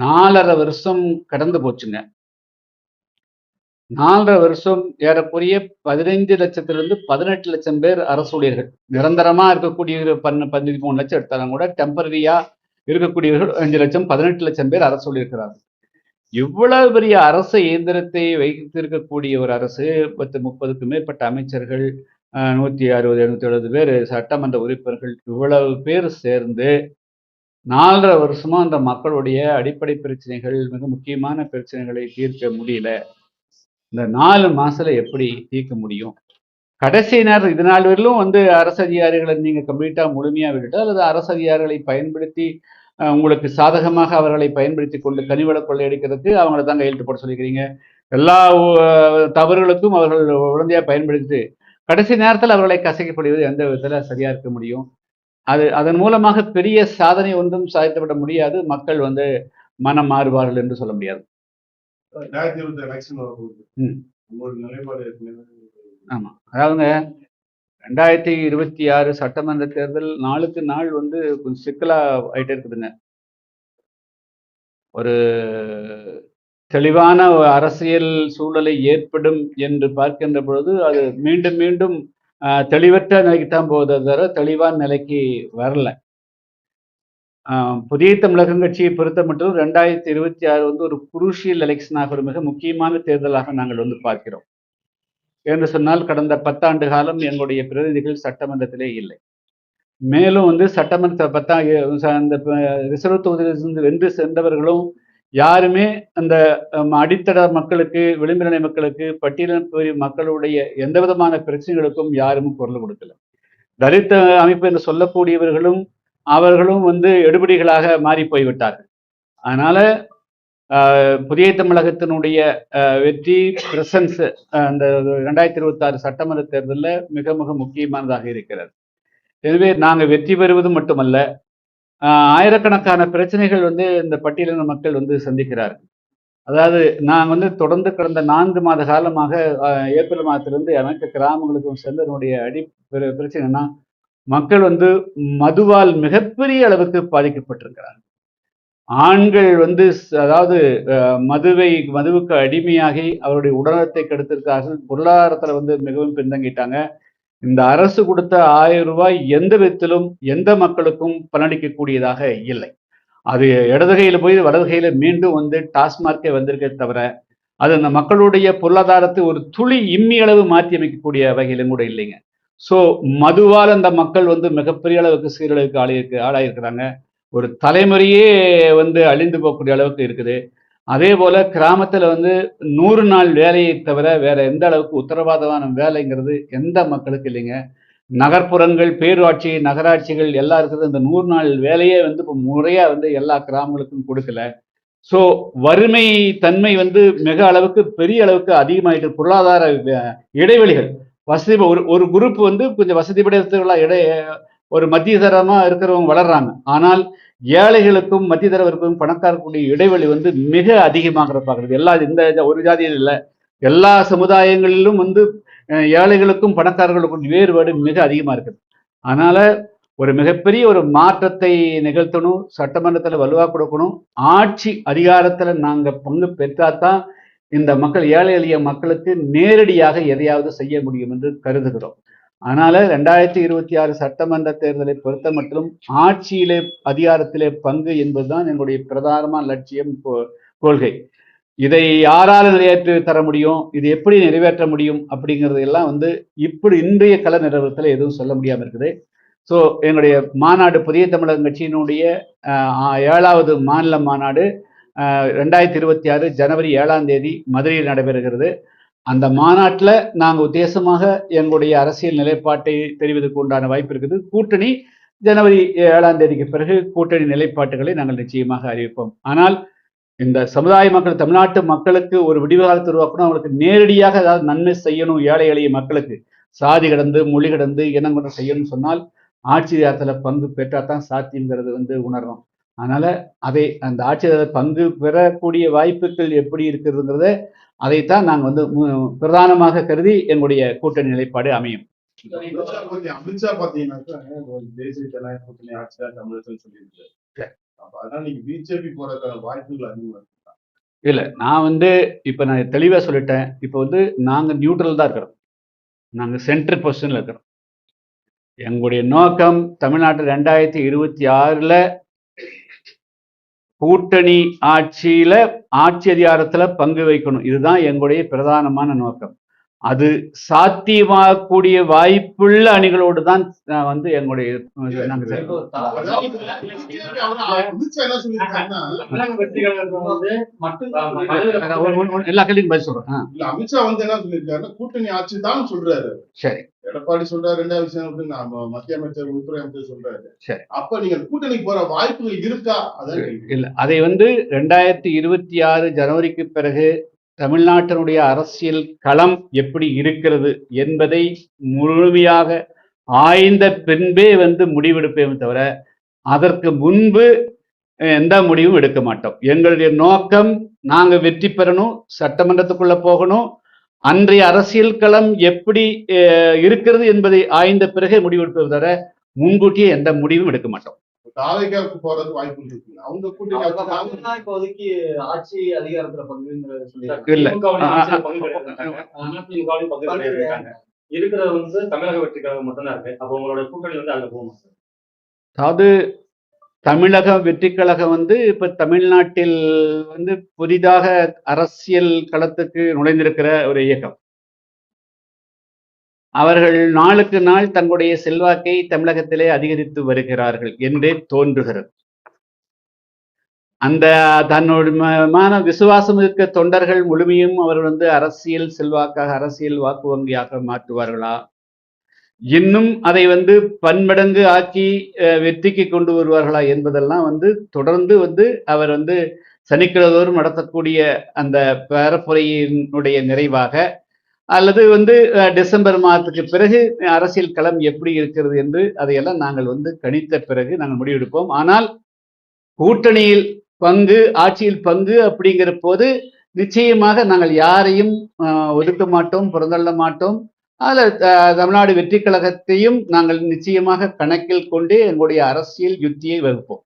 4½ வருஷம் கடந்து போச்சுங்க. 4½ வருஷம் ஏறக்குறைய 15 லட்சத்திலிருந்து 18 லட்சம் பேர் அரசு ஊழியர்கள். நிரந்தரமா இருக்கக்கூடிய 13 லட்சம் எடுத்தாலும் கூட டெம்பரரியா இருக்கக்கூடியவர்கள் 5 லட்சம் 18 லட்சம் பேர் அரசு ஊழியர்களார்கள். இவ்வளவு பெரிய அரசு இயந்திரத்தை வைத்திருக்கக்கூடிய ஒரு அரசு 30க்கும் மேற்பட்ட அமைச்சர்கள், 160, 270 பேர் சட்டமன்ற உறுப்பினர்கள், இவ்வளவு பேர் சேர்ந்து 4½ வருஷமா அந்த மக்களுடைய அடிப்படை பிரச்சனைகள், மிக முக்கியமான பிரச்சனைகளை தீர்க்க முடியல. இந்த 4 மாசத்துல எப்படி தீர்க்க முடியும்? கடைசி நேரம் இது நாள் வரையிலும் அரசு அதிகாரிகளை நீங்க கம்ப்ளீட்டா முழுமையா விட்டுட்டு, அல்லது அரசு அதிகாரிகளை பயன்படுத்தி உங்களுக்கு சாதகமாக அவர்களை பயன்படுத்தி கொண்டு கனிவள கொள்ளையடிக்கிறதுக்கு அவங்கள தான் கையெழுத்து போட சொல்லிக்கிறீங்க. எல்லா தவறுகளுக்கும் அவர்கள் உடந்தையா பயன்படுத்தி கடைசி நேரத்தில் அவர்களை கசைக்கப்படுவது எந்த விதத்துல சரியா இருக்க முடியும்? அதன் மூலமாக பெரிய சாதனை ஒன்றும் சாதித்துவிட முடியாது. மக்கள் மனம் மாறுவார்கள் என்று சொல்ல முடியாது. ஆமா, அதாவதுங்க 2026 சட்டமன்ற தேர்தல் நாளுக்கு நாள் கொஞ்சம் சிக்கலா ஆயிட்டே இருக்குதுங்க. ஒரு தெளிவான அரசியல் சூழலை ஏற்படும் என்று பார்க்கின்ற பொழுது அது மீண்டும் மீண்டும் தெளிவற்ற நிலைக்கு தான் போகுது, தவிர தெளிவான நிலைக்கு வரல. புதிய தமிழகம் கட்சியை பொறுத்த மட்டும் 2026 ஒரு குரூஷியல் எலெக்ஷனாக, ஒரு மிக முக்கியமான தேர்தலாக நாங்கள் பார்க்கிறோம். என்று சொன்னால் கடந்த 10 ஆண்டு காலம் எங்களுடைய பிரதிநிதிகள் சட்டமன்றத்திலே இல்லை. மேலும் சட்டமன்ற அந்த ரிசர்வ் தொகுதியிலிருந்து வென்று சென்றவர்களும் யாருமே அந்த அடித்தட மக்களுக்கு, விளிம்புநிலை மக்களுக்கு, பட்டியலின மக்களுடைய எந்த விதமான பிரச்சனைகளுக்கும் யாரும் குரல் கொடுக்கல. தலித் அமைப்பு என்று சொல்லக்கூடியவர்களும் அவர்களும் எடுபடிகளாக மாறி போய்விட்டார்கள். அதனால புதிய தமிழகத்தினுடைய வெற்றி பிரசன்ஸ் அந்த 2026 சட்டமன்ற தேர்தலில் மிக மிக முக்கியமானதாக இருக்கிறது. எனவே நாங்கள் வெற்றி பெறுவது மட்டுமல்ல, ஆயிரக்கணக்கான பிரச்சனைகள் இந்த பட்டியலின மக்கள் சந்திக்கிறார்கள். அதாவது நாங்கள் தொடர்ந்து கடந்த 4 மாத காலமாக ஏப்ரல் மாதத்திலிருந்து அனைத்து கிராமங்களுக்கும் சென்றதனுடைய பிரச்சனைனா, மக்கள் மதுவால் மிகப்பெரிய அளவுக்கு பாதிக்கப்பட்டிருக்கிறார்கள். ஆண்கள் அதாவது மதுவுக்கு அடிமையாகி அவருடைய உடல்நலத்தை கெடுத்திருக்கார்கள். பொருளாதாரத்துல மிகவும் பின்தங்கிட்டாங்க. இந்த அரசு கொடுத்த 1000 ரூபாய் எந்த விதத்திலும் எந்த மக்களுக்கும் பலனளிக்கக்கூடியதாக இல்லை. அது இடது கையில போய் வலது கையில மீண்டும் டாஸ்மார்க்கே வந்திருக்கே தவிர அது அந்த மக்களுடைய பொருளாதாரத்தை ஒரு துளி இம்மி அளவு மாற்றி அமைக்கக்கூடிய வகையிலும் கூட இல்லைங்க. ஸோ மதுவால் அந்த மக்கள் மிகப்பெரிய அளவுக்கு சீரழிவுக்கு ஆளாயிருக்கிறாங்க. ஒரு தலைமுறையே அழிந்து போகக்கூடிய அளவுக்கு இருக்குது. அதே போல கிராமத்துல 100 நாள் வேலையை தவிர வேற எந்த அளவுக்கு உத்தரவாதமான வேலைங்கிறது எந்த மக்களுக்கு இல்லைங்க. நகர்ப்புறங்கள், பேரூராட்சி, நகராட்சிகள் எல்லாம் இருக்கிறது இந்த 100 நாள் வேலையே இப்போ முறையா எல்லா கிராமங்களுக்கும் கொடுக்கல. ஸோ வறுமை தன்மை மிக அளவுக்கு பெரிய அளவுக்கு அதிகமாயிட்டு, பொருளாதார இடைவெளிகள், வசதி ஒரு குரூப் கொஞ்சம் வசதி படைத்தவர்களா ஒரு மத்திய தரமா இருக்கிறவங்க வளர்றாங்க. ஆனால் ஏழைகளுக்கும் மத்திய தரவருக்கும் பணக்காரக்கூடிய இடைவெளி மிக அதிகமாக பார்க்கிறது. இந்த ஒரு ஜாதியில் இல்லை, எல்லா சமுதாயங்களிலும் ஏழைகளுக்கும் பணக்காரர்களுக்கும் வேறுபாடு மிக அதிகமா இருக்குது. அதனால ஒரு மிகப்பெரிய ஒரு மாற்றத்தை நிகழ்த்தணும், சட்டமன்றத்தில் வலுவா கொடுக்கணும். ஆட்சி அதிகாரத்துல நாங்க பங்கு பெற்றாதான் இந்த மக்கள், ஏழை எளிய மக்களுக்கு நேரடியாக எதையாவது செய்ய முடியும் என்று கருதுகிறோம். அதனால 2026 சட்டமன்ற தேர்தலை பொறுத்த மட்டும் ஆட்சியிலே, அதிகாரத்திலே பங்கு என்பதுதான் எங்களுடைய பிரதானமான லட்சியம், கொள்கை. இதை யாரால நிறைவேற்றி தர முடியும், இது எப்படி நிறைவேற்ற முடியும் அப்படிங்கிறது எல்லாம் இப்படி இன்றைய கள நிலவரத்துல எதுவும் சொல்ல முடியாம இருக்குது. ஸோ எங்களுடைய மாநாடு, புதிய தமிழகம் கட்சியினுடைய 7வது மாநில மாநாடு 2026 ஜனவரி 7ஆம் தேதி மதுரையில் நடைபெறுகிறது. அந்த மாநாட்டில் நாங்கள் உத்தேசமாக எங்களுடைய அரசியல் நிலைப்பாட்டை தெரிவதற்கு உண்டான வாய்ப்பு இருக்குது. கூட்டணி ஜனவரி 7ஆம் தேதிக்கு பிறகு கூட்டணி நிலைப்பாட்டுகளை நாங்கள் நிச்சயமாக அறிவிப்போம். ஆனால் இந்த சமுதாய மக்கள், தமிழ்நாட்டு மக்களுக்கு ஒரு விடிவு காலத்தை உருவாக்கணும், அவங்களுக்கு நேரடியாக ஏதாவது நன்மை செய்யணும், ஏழை எளிய மக்களுக்கு சாதி கடந்து, மொழி கடந்து, இனம் கொண்டு செய்யணும்னு சொன்னால் ஆட்சி அதிகாரத்தில் பங்கு பெற்றாதான் சாத்தியங்கிறது உணரணும். அதனால அந்த ஆட்சி பங்கு பெறக்கூடிய வாய்ப்புகள் எப்படி இருக்கிறதுங்கிறத அதைத்தான் நாங்கள் பிரதானமாக கருதி எங்களுடைய கூட்டணி நிலைப்பாடு அமையும். அமித்ஷா பாத்தீங்கன்னாக்கா தேசிய ஜனநாயக கூட்டணி ஆட்சி தான் தமிழகத்தில் சொல்லியிருக்கு. அதான் நீங்க பிஜேபி போறதுக்கான வாய்ப்புகள் அதிகமா இருக்கு. இல்ல நான் இப்ப நான் தெளிவா சொல்லிட்டேன். இப்ப நாங்க நியூட்ரல் தான் இருக்கிறோம். நாங்க சென்ட்ரல் பொசிஷன்ல இருக்கிறோம். எங்களுடைய நோக்கம் தமிழ்நாட்டில் 2026ல கூட்டணி ஆட்சியில ஆட்சி அதிகாரத்துல பங்கு வைக்கணும். இதுதான் எங்களுடைய பிரதானமான நோக்கம். அது சாத்தியமாகக்கூடிய வாய்ப்புள்ள அணிகளோடு தான் எங்களுடைய நாங்க எல்லா கேள்விக்கும் பதில் சொல்றேன். அமித்ஷா என்ன சொல்லியிருக்காருன்னா கூட்டணி ஆட்சி தான் சொல்றாரு. சரி, எடப்பாடி சொல்றாரு, ரெண்டாவது விஷயம் மத்திய அமைச்சர் உள்துறை அமைச்சர் சொல்றாரு. சரி, அப்ப நீங்க கூட்டணிக்கு போற வாய்ப்புகள் இருக்கா? அதான் இல்ல. அதை 2026 ஜனவரிக்கு பிறகு தமிழ்நாட்டினுடைய அரசியல் களம் எப்படி இருக்கிறது என்பதை முழுமையாக ஆய்ந்த பின்பே முடிவெடுப்பேன் தவிர அதற்கு முன்பு எந்த முடிவும் எடுக்க மாட்டோம். எங்களுடைய நோக்கம் நாங்க வெற்றி பெறணும், சட்டமன்றத்துக்குள்ள போகணும், அன்றைய அரசியல் களம் எப்படி இருக்கிறது என்பதை ஆய்ந்த பிறகு முடிவெடுப்பதை தவிர முன்கூட்டியே எந்த முடிவும் எடுக்க மாட்டோம். தாவேக்காவுக்கு போறது வாய்ப்பு இருக்கு. அவங்க கூட்டணி இப்போதைக்கு ஆட்சி அதிகாரத்துல பங்குங்கிறது இல்ல இருக்கிறது தமிழக வெற்றி கழகம் மட்டும்தான் இருக்கு. அப்போ உங்களோட கூட்டணி அதுல போகும். அதாவது தமிழக வெற்றி கழகம் இப்ப தமிழ்நாட்டில் புதிதாக அரசியல் களத்துக்கு நுழைந்திருக்கிற ஒரு இயக்கம். அவர்கள் நாளுக்கு நாள் தங்களுடைய செல்வாக்கை தமிழகத்திலே அதிகரித்து வருகிறார்கள் என்றே தோன்றுகிறது. அந்த தன்னுடைய விசுவாசம் இருக்க தொண்டர்கள் முழுமையும் அவர் அரசியல் செல்வாக்காக, அரசியல் வாக்கு வங்கியாக மாற்றுவார்களா, இன்னும் அதை பன்மடங்கு ஆக்கி வெற்றிக்கு கொண்டு வருவார்களா என்பதெல்லாம் தொடர்ந்து அவர் சனிக்கிழதோறும் நடத்தக்கூடிய அந்த பரப்புரையினுடைய நிறைவாக, அல்லது டிசம்பர் மாதத்துக்கு பிறகு அரசியல் களம் எப்படி இருக்கிறது என்று அதையெல்லாம் நாங்கள் கணித்த பிறகு நாங்கள் முடிவெடுப்போம். ஆனால் கூட்டணியில் பங்கு, ஆட்சியில் பங்கு அப்படிங்கிற போது நிச்சயமாக நாங்கள் யாரையும் ஒதுக்க மாட்டோம், புறந்தள்ள மாட்டோம். அதில் தமிழ்நாடு வெற்றி கழகத்தையும் நாங்கள் நிச்சயமாக கணக்கில் கொண்டே எங்களுடைய அரசியல் யுத்தியை வகுப்போம்.